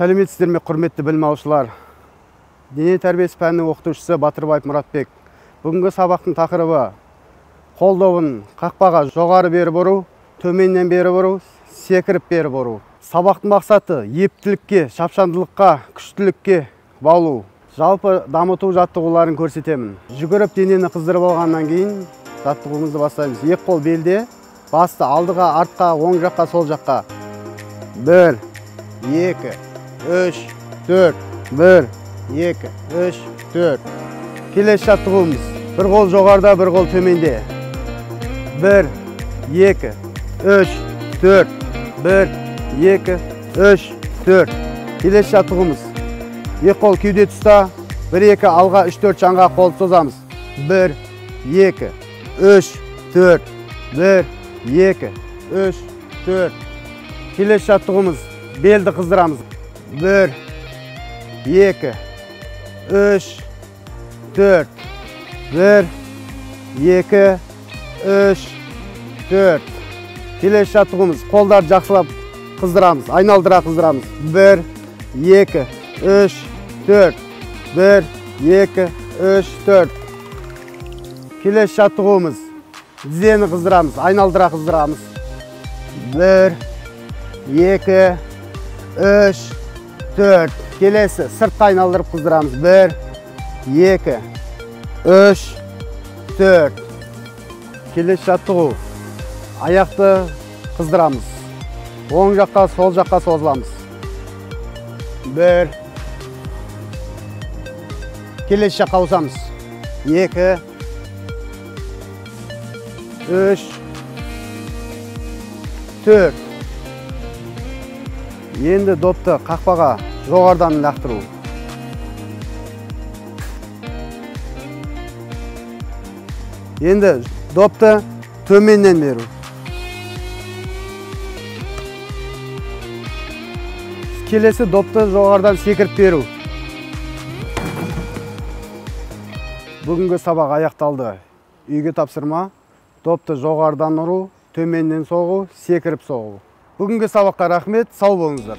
Сәлеметсіздер ме, құрметті білім алушылар. Дене тәрбиесі пәнінің оқытушысы Батырбаев Мұратбек. Бүгінгі сабақтың тақырыбы қолдауын қақпаға жоғары бері бұру, төменнен бері бұру, секіріп бері бұру. Сабақтың мақсаты ептілікке, шапшаңдылыққа, күштілікке баулу. Жалпы дамыту жаттығуларын көрсетемін. Жүгіріп денені қыздырып алғаннан кейін жаттығуымызды бастаймыз. Екі қол белде, басты алдыға, артқа, оң жаққа, сол жаққа. 1, 2, 3, 4. 1, 2, 3, 4. Келесі жаттығуымыз. Bir қол жоғарда, бір қол төменде. 1, 2, 3, 4. 1, 2, 3, 4. Келесі жаттығуымыз. Екі қол кеуде тұста, 1, 2 алға, 3, 4 жанға қол созамыз. 1, 2, 3, 4. 1, 2, 3, 4. Келесі жаттығуымыз. Белді қыздырамыз. 1, 2, 3, 4. 1, 2, 3, 4. Келесі жаттығуымыз. Қолдарды жақсылап қыздырамыз. Айналдыра қыздырамыз. 1, 2, 3, 4. 1, 2, 3, 4. Келесі жаттығуымыз. Тізені қыздырамыз. Айналдыра қыздырамыз. 1, 2, 3, 4. Келесі сыртқа айналдырып қыздырамыз. 1, 2, 3, 4. Келесі жаттығу. Аяқты қыздырамыз. Оң жаққа, сол жаққа созыламыз. 1. Келесі жаққа ауысамыз. 2, 3, 4. Енді допты қақпаға жоғардан лақтыру. Енді допты төменнен беру. Келесі допты жоғардан секіріп беру. Бүгінгі сабақ аяқталды. Үйге тапсырма. Допты жоғардан ұру, төменнен соғу, секіріп соғу. Бүгінгі сабаққа рахмет, сау болыңыздар.